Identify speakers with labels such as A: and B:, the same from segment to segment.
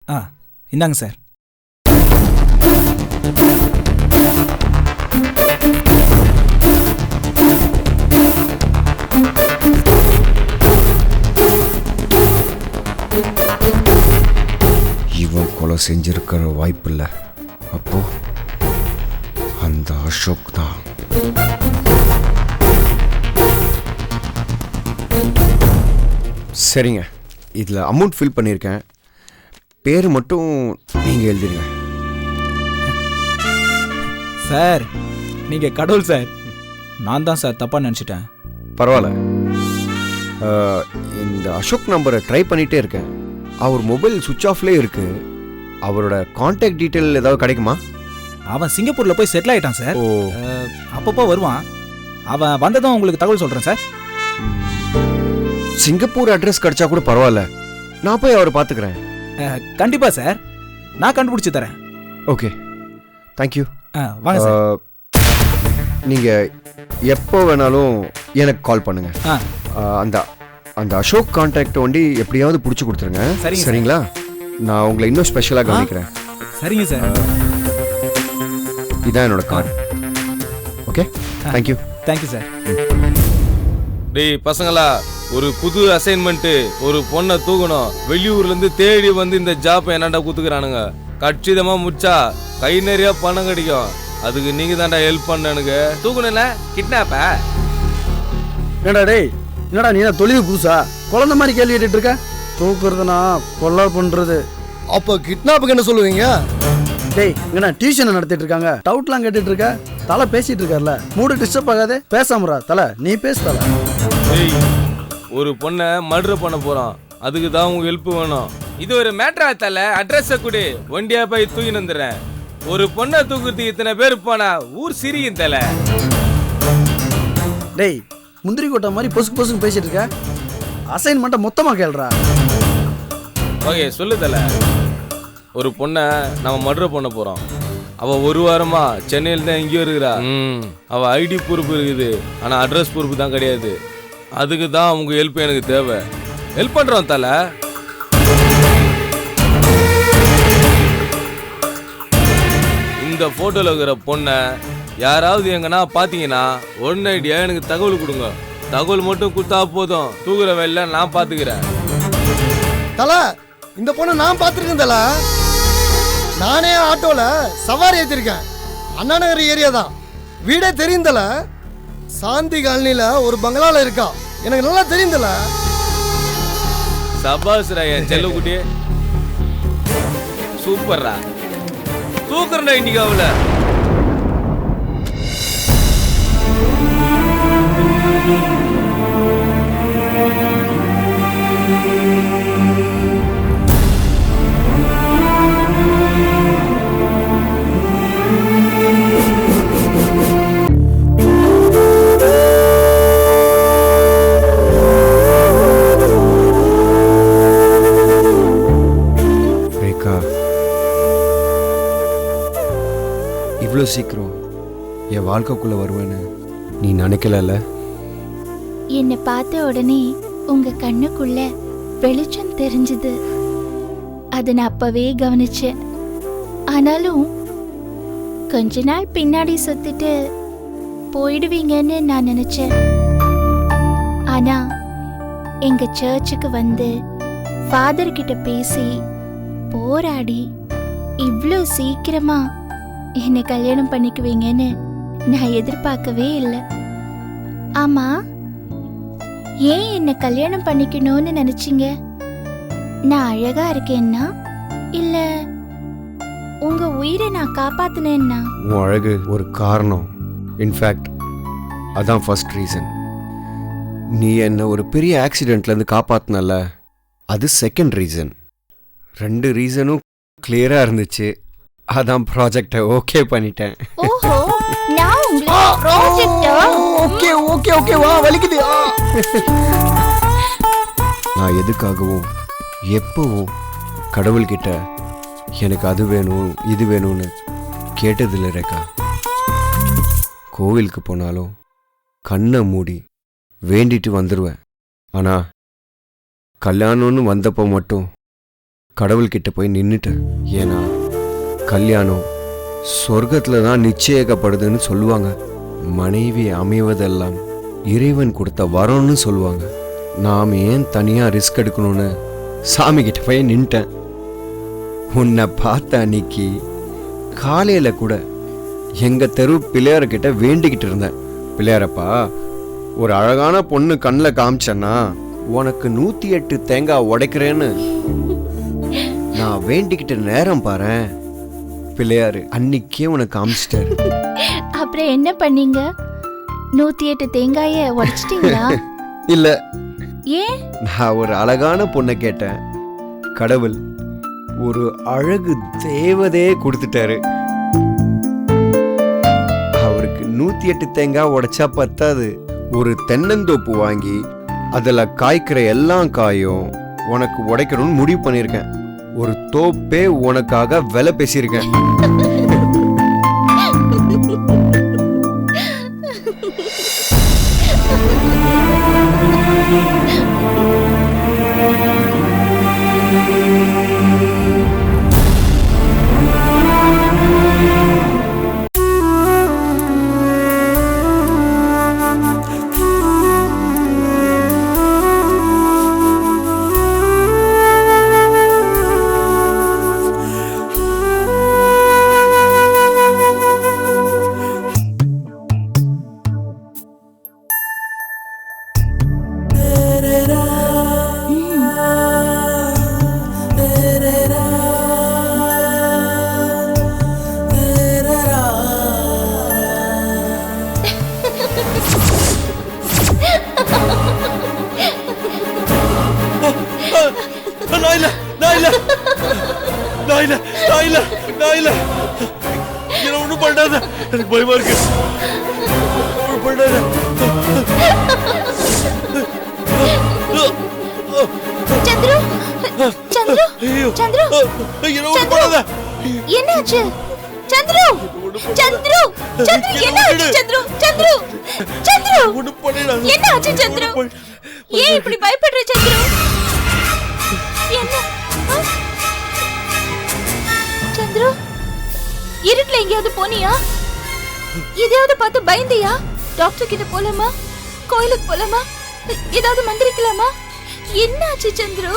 A: ஆ இந்தாங்க சார்.
B: இவன் கொலை செஞ்சிருக்கிற வாய்ப்பில்லை. அப்போ அந்த அசோக் தான். சரிங்க, இதில் அமௌண்ட் ஃபில் பண்ணியிருக்கேன். பேர் மட்டும் நீங்கள் எழுதிருங்க.
A: சார் நீங்கள் கடவுள் சார். நான் தான் சார் தப்பாக நினச்சிட்டேன்.
B: பரவாயில்ல. இந்த அசோக் நம்பரை ட்ரை பண்ணிகிட்டே இருக்கேன். அவர் மொபைல் சுவிட்ச் ஆஃப்லேயே இருக்குது. அவரோட கான்டாக்ட் டீட்டெயில் ஏதாவது கிடைக்குமா?
A: அவன் சிங்கப்பூரில் போய் செட்டில் ஆகிட்டான் சார்.
B: ஓ,
A: அப்பப்போ வருவான். அவன் வந்ததும் உங்களுக்கு தகவல் சொல்கிறேன் சார்.
B: சிங்கப்பூர் அட்ரஸ் கிடைச்சா கூட பரவாயில்ல, நான் போய் அவரை பார்த்துக்கிறேன்.
A: கண்டிப்பாக சார், நான் கண்டுபிடிச்சி தரேன்.
B: Okay, thank you.
A: வாங்க சார்.
B: நீங்கள் எப்போ வேணாலும் எனக்கு கால் பண்ணுங்கள். அந்த அந்த அசோக் கான்டாக்ட் வண்டி எப்படியாவது பிடிச்சி கொடுத்துருங்க. சரிங்களா? நான் உங்களை இன்னும் ஸ்பெஷலாக கவனிக்கிறேன்.
A: சரிங்க சார்.
B: இதான் என்னோட card. Okay, thank you.
A: Thank you sir.
C: டேய் பசங்களா, ஒரு புது அசைன்மெண்ட்டு. ஒரு பொண்ணை தூக்கணும். வெளியூர்லேருந்து தேடி வந்து இந்த ஜாப்பை என்னடா குத்துக்கிறானுங்க. கச்சிதமாக முடிச்சா கை நிறைய பணம் கிடைக்கும். அதுக்கு நீங்கள் தான்டா ஹெல்ப் பண்ணனுங்க. தூக்கணும்ல கிட்னாப்ப.
D: என்னடா டேய், என்னடா நீ தொழில் புதுசா குழந்தை மாதிரி கேள்வி கேட்டுட்டு இருக்க? தூக்குறதுனா கொலை பண்றது.
E: அப்போ கிட்னாப்புக்கு என்ன சொல்லுவீங்க?
D: டேய் என்ன டியூஷன் நடத்திட்டு இருக்காங்க, டவுட்லாம் கேட்டுட்டு இருக்க? தலை பேசிட்டு இருக்கார்ல, மூடு டிஸ்டர்ப் ஆகாதே. பேசாமரா தலை, நீ பேச தலை.
C: டேய், ஒரு பொண்ணை மர்டர் பண்ண போகிறோம். அதுக்கு தான் உங்க ஹெல்ப் வேணும். இது ஒரு மேட்ரா தலை. அட்ரஸை கொடு, வண்டியா போய் தூக்கி வந்துடுறேன். ஒரு பொண்ணை தூக்குறதுக்கு இத்தனை பேர் போனா ஊர் சிரியும் தலை.
D: டேய் முந்திரி கொட்டை மாதிரி பொசுக்கு பொசுக்கு பேசிட்டு இருக்க. அசைன்மெண்ட்டை மொத்தமாக கேள்றா.
C: ஓகே சொல்லு தலை. ஒரு பொண்ணை நம்ம மர்டர் பண்ண போகிறோம். அவள் ஒரு வாரமா சென்னையில் தான் எங்கேயோ இருக்கிறா. அவள் ஐடி பொறுப்பு இருக்குது, ஆனால் அட்ரஸ் பொறுப்பு தான் கிடையாது. அதுக்கு தான் உங்கள் ஹெல்ப் எனக்கு தேவை. ஹெல்ப் பண்ணுறோம் தலை. இந்த ஃபோட்டோவில் இருக்கிற பொண்ணை யாராவது எங்கன்னா பார்த்தீங்கன்னா உடனடியாக எனக்கு தகவல் கொடுங்க. தகவல் மட்டும் கொடுத்தா போதும், தூக்குற வேலை நான் பார்த்துக்கிறேன்.
E: தல, இந்த பொண்ணை நான் பார்த்துருக்கேன் தல. நானே ஆட்டோவில் சவாரி ஏற்றிருக்கேன். அண்ணா நகர் ஏரியா தான், வீடே தெரியும் தல. சாந்தி காலனியில் ஒரு பங்களாவில் இருக்கா, எனக்கு நல்லா தெரியும் தல.
C: சபாஸ்ரா என் செல்லக்குட்டி, சூப்பர்ரா. தூக்குறா இன்னைக்கு அவளை.
B: இவ்வளோ சீக்கிரம் என் வாழ்க்கைக்குள்ள வருவேன்னு நீ நினைக்கல.
F: என்னை பார்த்த உடனே உங்க கண்ணுக்குள்ள வெளிச்சம் தெரிஞ்சது. அதை நான் அப்பவே கவனிச்சேன். ஆனாலும் கொஞ்ச நாள் பின்னாடி சுத்திட்டு போயிடுவீங்கன்னு நான் நினைச்சேன். ஆனா எங்க சர்ச்சுக்கு வந்து ஃபாதர் கிட்ட பேசி போராடி இவ்வளோ சீக்கிரமா என்னை கல்யாணம் பண்ணிக்குவீங்கன்னு நான் எதிர்பார்க்கவே இல்லை. ஆமா, ஏன் என்னை கல்யாணம் பண்ணிக்கணும்னு நினைச்சீங்க? நான் அழகா இருக்கேன்னா இல்ல உங்க உயிரை நான் காப்பாத்தினேன்னா?
B: உன் அழகு ஒரு காரணம். இன்ஃபேக்ட் அதான் ஃபர்ஸ்ட் ரீசன். நீ என்ன ஒரு பெரிய ஆக்சிடென்ட்லேருந்து காப்பாத்தினல, அது செகண்ட் ரீசன். 2 ரீசனும் கிளியராக இருந்துச்சு. அதான் ப்ராஜெக்டை ஓகே பண்ணிட்டேன்.
F: ஓஹோ, நான் உங்களுக்கு ப்ராஜெக்ட்டா?
E: ஓகே ஓகே ஓகே, வா வலிக்குது.
B: நான் எதுக்காகவும் எப்பவும் கடவுள்கிட்ட எனக்கு அது வேணும் இது வேணும்னு கேட்டதில்லை ரேகா. கோவிலுக்கு போனாலும் கண்ணை மூடி வேண்டிட்டு வந்துடுவேன். ஆனால் கல்யாணம்னு வந்தப்போ மட்டும் கடவுள்கிட்ட போய் நின்றுட்டேன். ஏன்னா கல்யாணம் சொர்க்கத்தில் தான் நிச்சயிக்கப்படுதுன்னு சொல்லுவாங்க. மனைவி அமைவதெல்லாம் இறைவன் கொடுத்த வரம்னு சொல்லுவாங்க. நாம் ஏன் தனியாக ரிஸ்க் எடுக்கணும்னு சாமி கிட்ட போய் நின்ட்டேன். உன்னை பார்த்த அன்னைக்கு காலையில் கூட எங்கள் தெரு பிள்ளையார்கிட்ட வேண்டிக்கிட்டு இருந்தேன். பிள்ளையாரப்பா, ஒரு அழகான பொண்ணு கண்ணில் காமிச்சேன்னா உனக்கு 108 தேங்காய் உடைக்கிறேன்னு நான் வேண்டிக்கிட்ட நேரம் பாரேன். பிள்ளையாரு அன்னைக்கே உனக்கு காமிச்சிட்டாரு.
F: அப்புறம் என்ன பண்ணீங்க? 108 தேங்காய உடைச்சிட்டீங்களா?
B: இல்ல,
F: ஏன்?
B: நான் ஒரு அழகான பொண்ணை கேட்டேன். கடவுள் ஒரு அழகு தேவதையே கொடுத்துட்டாரு. அவருக்கு 108 தேங்காய் உடைச்சா பத்தாது. ஒரு தென்னந்தோப்பு வாங்கி அதில் காய்க்கிற எல்லா காயும் உனக்கு உடைக்கணும்னு முடிவு பண்ணியிருக்கேன். ஒரு தோப்பே உனக்காக விலை பேசியிருக்கேன்.
C: என்ன ஒண்ணும் பண்ணாத, எனக்கு பயமா இருக்கு.
F: சந்துரு, சந்துரு, சந்துரு, என்னாச்சு? சந்துரு, சந்துரு, சந்துரு, என்னாச்சு? சந்துரு, சந்துரு, சந்துரு, என்னாச்சு? சந்துரு, ஏன் இப்படி பயப்படுற? சந்துரு, என்ன? சந்துரு, இருட்டுல எங்கேயாவது போனியா? எதையாவது பார்த்து பயந்தியா? டாக்டர் கிட்ட போலாமா? கோயிலுக்கு போலாமா? ஏதாவது மந்திரிக்கலாமா? என்னாச்சு சந்துரு?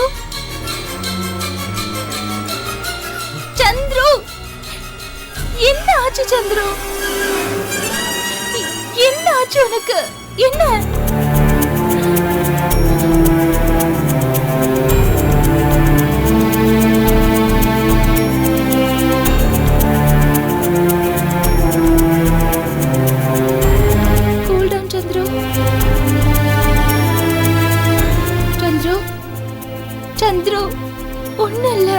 F: சந்துரு, என்ன ஆச்சு சந்துரு? என்ன ஆச்சு உனக்கு? என்ன? Cool down Chandru. சந்துரு, சந்துரு, ஒண்ணு இல்ல.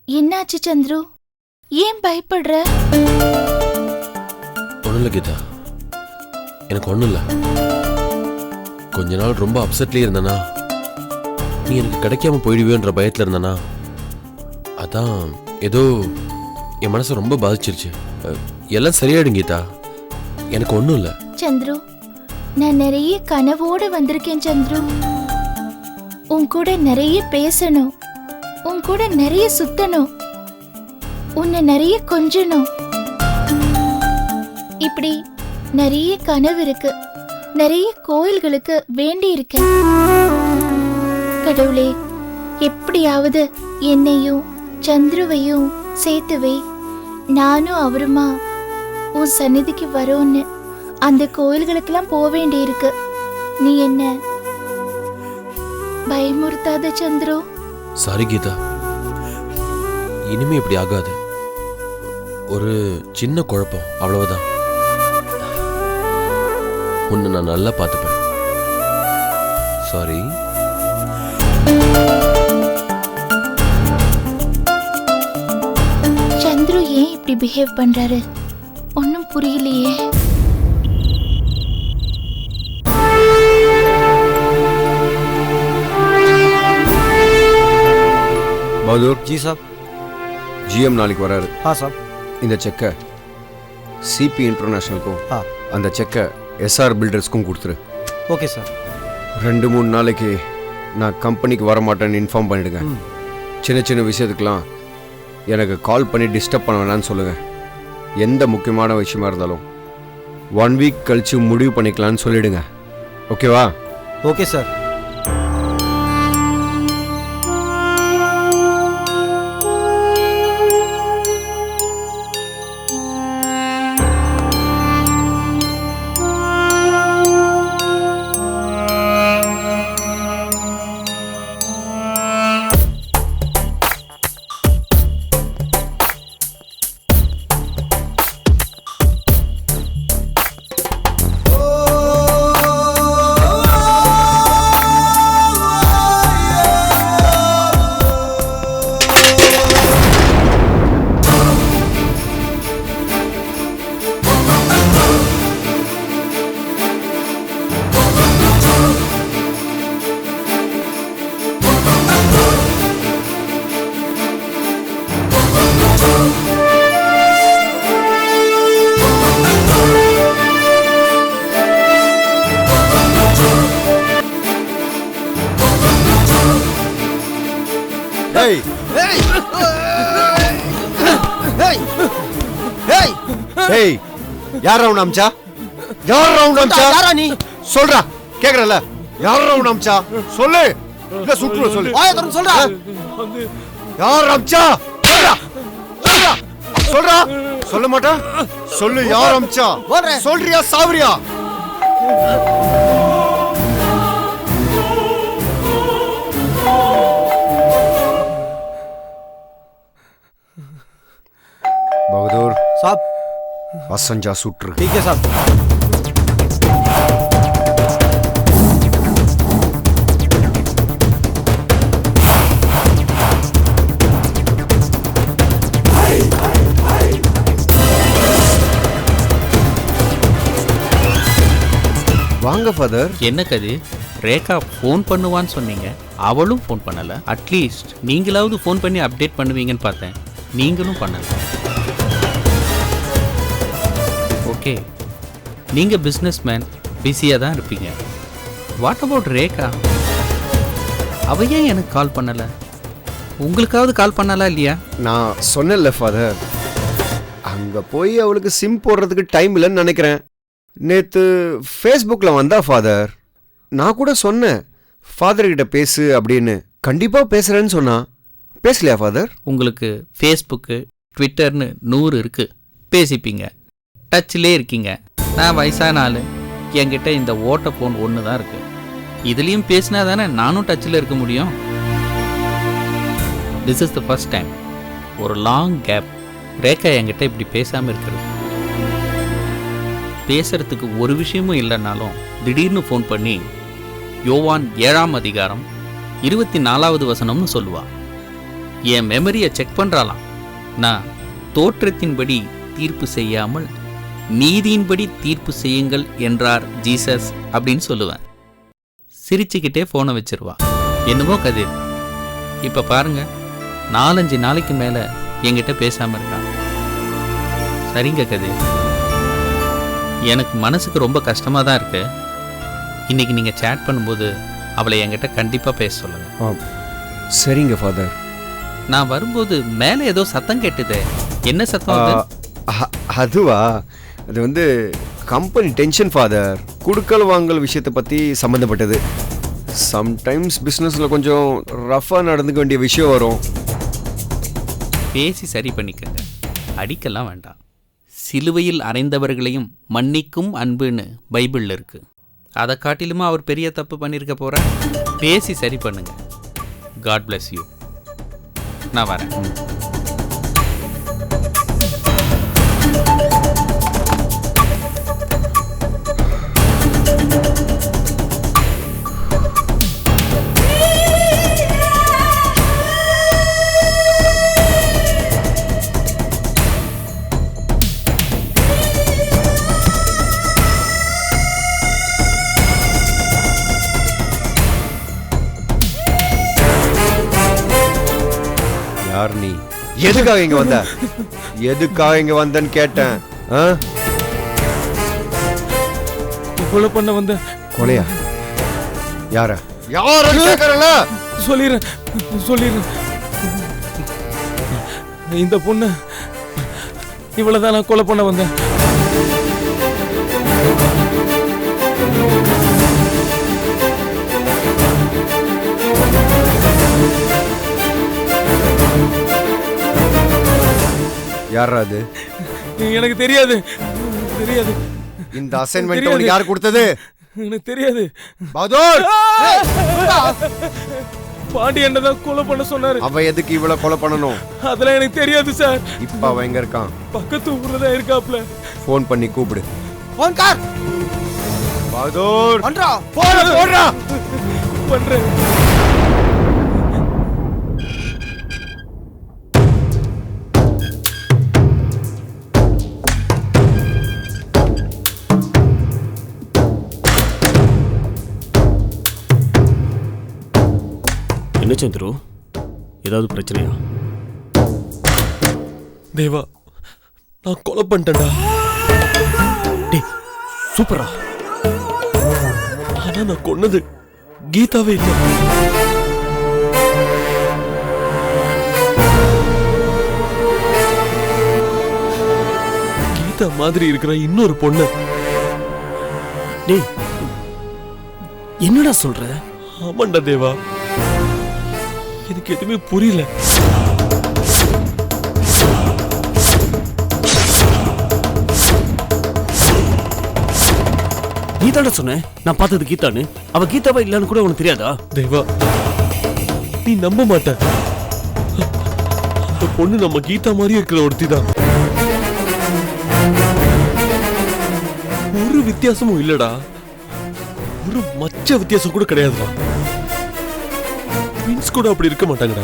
F: என்னாச்சு சந்துரு? ஏன் பயப்படுற?
G: ஒன்றும் இல்லை கீதா, எனக்கு ஒன்றும் இல்லை. கொஞ்ச நாள் ரொம்ப அப்செட்லேயே இருந்தேனா, நீ எனக்கு கிடைக்காம போயிடுவேன்ற பயத்தில் இருந்தேனா, அதான் ஏதோ என் மனசை ரொம்ப பாதிச்சிருச்சு. எல்லாம் சரியாயிடும் கீதா, எனக்கு ஒன்றும் இல்லை.
F: சந்துரு, நான் நிறைய கனவோடு வந்திருக்கேன் சந்துரு. உன் கூட நிறைய பேசணும், உன் கூட நிறைய சுத்தணும், உன்னை நிறைய கொஞ்சணும். இப்படி நிறைய கனவு இருக்கு. நிறைய கோயில்களுக்கு வேண்டி இருக்கேன். கடவுளே, எப்படியாவது என்னையும் சந்துருவையும் சேர்த்து வை. நானும் அவருமா உன் சந்நிதிக்கு வரோன்னு அந்த கோயில்களுக்கெல்லாம் போக வேண்டி இருக்கு. நீ என்ன பயமுறுத்தாத சந்துரு.
G: சாரி கீதா, இனிமே இப்படி ஆகாது. ஒரு சின்ன குழப்பம், அவ்வளவுதான். உன்னை நான் நல்லா பார்த்துப்பேன். சாரி.
F: சந்துரு ஏன் இப்படி பிஹேவ் பண்றாரு? ஒன்னும் புரியலையே.
B: பகதூர்
D: ஜி சாப்.
B: ஜிஎம் நாளைக்கு வராரு.
D: சாப்.
B: இந்த செக்கை சிபி இன்டர்நேஷ்னலுக்கும் அந்த செக்கை எஸ்ஆர் பில்டர்ஸ்க்கும் கொடுத்துரு.
D: Okay sir.
B: 2-3 நாளைக்கு நான் கம்பெனிக்கு வர மாட்டேன்னு இன்ஃபார்ம் பண்ணிடுங்க. சின்ன சின்ன விஷயத்துக்கெலாம் எனக்கு கால் பண்ணி டிஸ்டர்ப் பண்ண வேணான்னு சொல்லுங்கள். எந்த முக்கியமான விஷயமா இருந்தாலும் 1 வீக் கழித்து முடிவு பண்ணிக்கலான்னு சொல்லிடுங்க. ஓகேவா?
D: Okay sir.
B: ஏய் ஏய் யார் ரவுண்ட் அம்சா? யார் ரவுண்ட் அம்சா?
D: யாரா நீ?
B: சொல்றா, கேக்குறல. யார் ரவுண்ட் அம்சா? சொல்லு. இல்ல சுற்று சொல்லு.
D: வாயை திறந்து சொல்றா.
B: யார் அம்சா? சொல்றா. சொல்றா. சொல்றா. சொல்ல மாட்டா? சொல்லு யார் அம்சா? சொல்றியா சாவரியா? बहादुर
D: साहब
B: असंजा सुट्र.
D: ठीक है साहब.
B: வாங்க ஃபாதர்.
H: என்ன கதி, ரேகா ஃபோன் பண்ணுவான்னு சொன்னீங்க, அவளும் ஃபோன் பண்ணல. அட்லீஸ்ட் நீங்களாவது ஃபோன் பண்ணி அப்டேட் பண்ணுவீங்கன்னு பார்த்தேன், நீங்களும் பண்ணல. ஓகே, நீங்கள் பிஸ்னஸ் மேன், பிஸியாக தான் இருப்பீங்க. What about Rekha? அவ ஏன் எனக்கு கால் பண்ணலை? உங்களுக்காவது கால் பண்ணலாம் இல்லையா?
B: நான் சொன்னேன்ல ஃபாதர், அங்கே போய் அவளுக்கு சிம் போடுறதுக்கு டைம் இல்லைன்னு நினைக்கிறேன். நேற்று ஃபேஸ்புக்கில் வந்தா ஃபாதர். நான் கூட சொன்னேன் ஃபாதர்கிட்ட பேசு அப்படின்னு. கண்டிப்பாக பேசுகிறேன்னு சொன்னா. பேசலையா ஃபாதர்?
H: உங்களுக்கு ஃபேஸ்புக்கு ட்விட்டர்னு 100 இருக்குது, பேசிப்பீங்க, டச்சிலே இருக்கீங்க. நான் வயசான ஆள், என்கிட்ட இந்த ஓட்ட ஃபோன் ஒன்று தான் இருக்குது. இதுலேயும் பேசினா தானே நானும் டச்சில் இருக்க முடியும். This is the first time, ஒரு லாங் கேப், ரேகா என்கிட்ட இப்படி பேசாமல் இருக்கிறது. பேசுறதுக்கு ஒரு விஷயமும் இல்லைன்னாலும் திடீர்னு ஃபோன் பண்ணி யோவான் 7ஆம் அதிகாரம் 24வது வசனம்னு சொல்லுவா. என் மெமரியை செக் பண்ணுறாளாம். நான் தோற்றத்தின்படி தீர்ப்பு செய்யாமல் நீதியின்படி தீர்ப்பு செய்யுங்கள் என்றார் ஜீசஸ் அப்படின்னு சொல்லுவேன். சிரிச்சுக்கிட்டே ஃபோனை வச்சிருவா. என்னமோ கதிர், இப்போ பாருங்க, 4-5 நாளைக்கு மேலே என்கிட்ட பேசாமல் இருக்கா. சரிங்க கதிர், எனக்கு மனசுக்கு ரொம்ப கஷ்டமாக தான் இருக்கு. இன்னைக்கு நீங்கள் சேட் பண்ணும்போது அவளை என்கிட்ட கண்டிப்பாக பேச சொல்லுங்கள்.
B: சரிங்க ஃபாதர்.
H: நான் வரும்போது மேலே ஏதோ சத்தம் கேட்டுதே, என்ன சத்தம் அது?
B: அதுவா, அது வந்து கம்பெனி டென்ஷன் ஃபாதர். குடுக்கல் வாங்கல் விஷயத்தை பற்றி சம்மந்தப்பட்டது. சம்டைம்ஸ் பிஸ்னஸில் கொஞ்சம் ரஃபாக நடந்துக்க வேண்டிய விஷயம் வரும்.
H: பேசி சரி பண்ணிக்கங்க, அடிக்கலாம் வேண்டாம். சிலுவையில் அறைந்தவர்களையும் மன்னிக்கும் அன்புன்னு பைபிளில் இருக்கு. அதை காட்டிலுமா அவர் பெரிய தப்பு பண்ணியிருக்க போகிறார்? பேசி சரி பண்ணுங்க. God bless you. நான் வரேன்.
B: யார் நீ? எதுக்காக இங்க வந்த? எதுக்காக இங்க வந்தன்னு கேட்டேன். ஆ?
C: கொலை பண்ண வந்த.
B: கொலையா? யார? யாருன்னு கேக்குறல?
C: சொல்லிடுறேன். இந்த பொண்ணு இவ்வளவுதான் நான் கொலை பண்ண வந்தேன்.
B: யாரா அது?
C: எனக்கு தெரியாது.
B: இந்த அசைன்மெண்ட் உனக்கு யார் கொடுத்தது?
C: எனக்கு தெரியாது.
B: பகதூர்,
C: பாண்டி என்னதான் கொலை பண்ண சொன்னாரு.
B: அவ எதுக்கு இவ்வளவு கொலை பண்ணணும்?
C: அதெல்லாம் எனக்கு தெரியாது சார்.
B: இப்ப அவ எங்க இருக்கான்?
C: பக்கத்து ஊர்ல தான் இருக்காப்ல.
B: போன் பண்ணி கூப்பிடு.
E: போன் கார்
B: பகதூர்,
E: பண்றா.
B: போடுறா.
C: பண்றேன்.
I: என்ன சந்துரு, ஏதாவது பிரச்சனையா?
G: தேவா, நான் கொலை பண்ணிட்டேன்டா.
I: டேய், சூப்பரா.
G: ஆனா நான் கொன்னது கீதாவே இல்லை. கீதா மாதிரி இருக்கிற இன்னொரு பொண்ணு.
I: டேய், என்னடா சொல்ற?
G: ஆமாண்டா தேவா, எனக்கு எதுவுமே புரியல.
I: நீ தானே சொன்ன நான் பார்த்தது கீதான்னு. அவ கீதாவா இல்லன்னு கூட உனக்கு தெரியாதா?
G: தேவா, நீ நம்ப மாட்ட. அந்த பொண்ணு நம்ம கீதா மாதிரி இருக்கிற ஒருத்தி தான். ஒரு வித்தியாசமும் இல்லடா. ஒரு மச்ச வித்தியாசம் கூட கிடையாதுடா. ட்வின்ஸ் கூட அப்படி இருக்க மாட்டாங்கடா.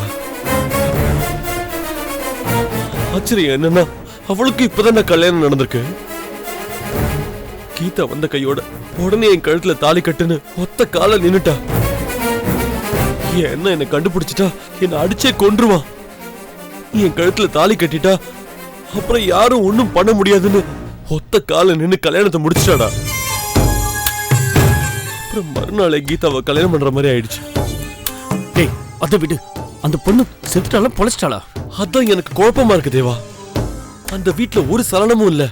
G: ஆச்சரியம் என்னன்னா, அவளுக்கு இப்பதான் கல்யாணம் நடந்திருக்கு. கீதா வந்த கையோட உடனே என் கழுத்துல தாலி கட்டுன்னு ஒத்த கால நின்னுட்டா. என்ன கண்டுபிடிச்சிட்டா என்ன அடிச்சே கொன்றுவான். என் கழுத்துல தாலி கட்டிட்டா அப்புறம் யாரும் ஒண்ணும் பண்ண முடியாதுன்னு ஒத்த கால நின்னு கல்யாணத்தை முடிச்சிட்டாடா. அப்புறம் மறுநாளே கீதாவை கல்யாணம் பண்ற மாதிரி ஆயிடுச்சு.
I: டேய், அதை விடு. அந்த பொண்ணு செத்துட்டாளா பொழைச்சிட்டாளா?
G: அதான் எனக்கு குழப்பமா இருக்கு தேவா. அந்த வீட்டுல ஒரு சலனமும் இல்ல.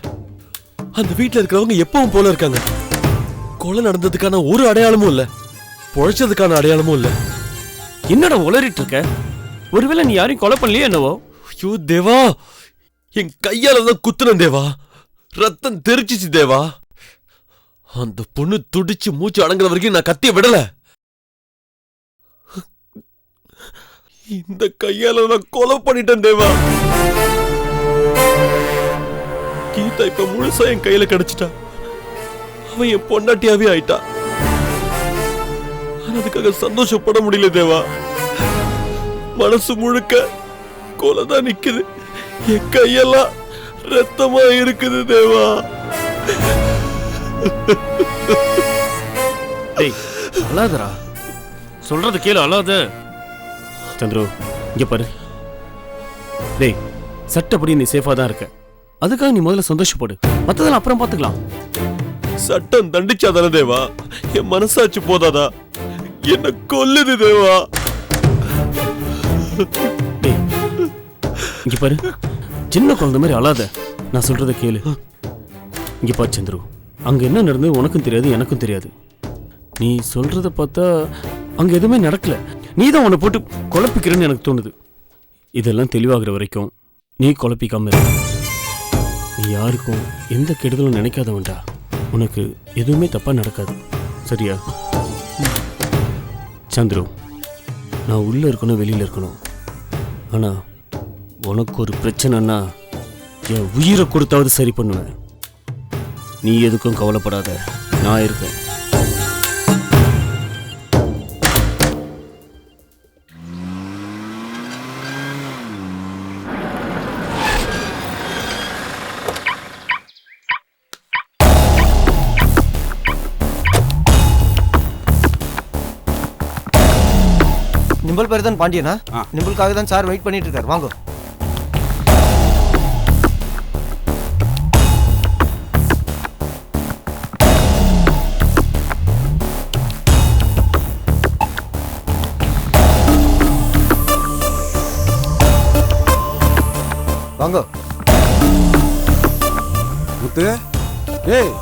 G: அந்த வீட்டுல இருக்கிறவங்க எப்பவும் போல இருக்காங்க. கொலை நடந்ததுக்கான ஒரு அடையாளமும் இல்ல. பொழைச்சதுக்கான அடையாளமும் இல்ல.
I: என்னடா உளறிட்டு இருக்க? ஒருவேளை நீ யாரையும் கொலை பண்ணலையே என்னவோ?
G: ஐயோ தேவா, என் கையாலதான் குத்துனேன் தேவா. ரத்தம் தெரிச்சிச்சு தேவா. அந்த பொண்ணு துடிச்சு மூச்சு அடங்குற வரைக்கும் நான் கத்திய விடல. இந்த கையால நான் கொலை பண்ணிட்டேன் தேவா. கீதா இப்ப முழுசா என் கையில கிடைச்சிட்டா. அவன் என் பொண்டாட்டியாவே ஆயிட்டா. அதுக்காக சந்தோஷப்பட முடியல தேவா. மனசு முழுக்க கொலைதான் நிக்குது. என் கையெல்லாம் ரத்தமா இருக்குது தேவா.
I: டேய், அழாதடா. சொல்றது கேளு, அழாத. சந்துரு, இங்க பாரு. டேய், சட்டப்படி நீ சேஃபா தான் இருக்க. அதுக்காக நீ முதல்ல சந்தோஷப்படு. மத்ததெல்லாம் அப்புறம் பாத்துக்கலாம்.
G: சட்டம் தண்டிச்சாதானே தேவா? என் மனசாட்சி போதாதா? என்ன கொல்லுது தேவா.
I: டேய், இங்க பாரு. சின்ன குழந்தை மாதிரி அழாத. நான் சொல்றத கேளு. இங்க பாரு சந்துரு, அங்க என்ன நடந்தது உனக்கும் தெரியாது, எனக்கும் தெரியாது. நீ சொல்றத பார்த்தா அங்க எதுவுமே நடக்கல. நீ தான் உன்னை போட்டு குழப்பிக்கிறேன்னு எனக்கு தோணுது. இதெல்லாம் தெளிவாகிற வரைக்கும் நீ குழப்பிக்காம இரு. நீ யாருக்கும் எந்த கெடுதலும் நினைக்காதவன்டா. உனக்கு எதுவுமே தப்பா நடக்காது, சரியா? சந்துரு, நான் உள்ள இருக்கணும், வெளியில இருக்கணும். ஆனா உனக்கு ஒரு பிரச்சனைன்னா என் உயிரை கொடுத்தாவது சரி பண்ணுவேன். நீ எதுக்கும் கவலைப்படாத, நான் இருக்கேன்.
J: நிம்பல் பேர் தான் பாண்டியனா?
K: ஆ.
J: நிம்பலுக்காக தான் சார் வெயிட் பண்ணிட்டு இருக்காரு. வாங்க. வாங்க.
K: முத்து, ஏய்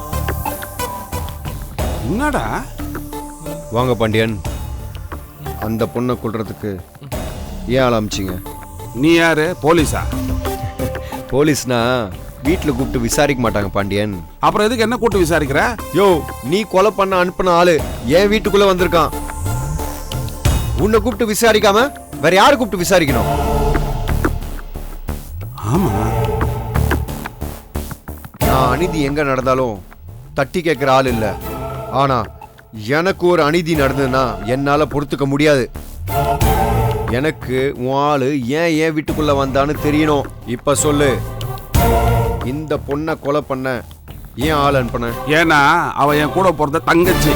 K: என்னடா?
B: வாங்க பாண்டியன், அந்த பொண்ணை கொல்றதுக்கு ஏன் ஆள் அமிச்சிங்க?
K: நீ யாரு? போலீஸா?
B: போலீஸ்னா வீட்டில் கூப்பிட்டு விசாரிக்க மாட்டாங்க பாண்டியன்.
K: அப்புறம் எதுக்கு என்ன கூட்டு விசாரிக்கிற?
B: யோ, நீ கொலை பண்ண அனுப்பின ஆளு என் வீட்டுக்குள்ள வந்திருக்கான். உன்னை கூப்பிட்டு விசாரிக்காம வேற யாரு கூப்பிட்டு விசாரிக்கணும்?
K: ஆமா,
B: நான் அநீதி எங்க நடந்தாலும் தட்டி கேட்கிற ஆள் இல்ல. ஆனா எனக்கு ஒரு அநீதி நடந்ததுன்னா என்னால பொறுத்துக்க முடியாது. எனக்கு உன் ஆளு ஏன் வீட்டுக்குள்ள வந்தான்னு தெரியணும். இப்ப சொல்லு, இந்த பொண்ணை கொலை பண்ண ஏன் ஆள் அனுப்பின?
K: ஏன்னா அவ என் கூட போறத தங்கச்சி.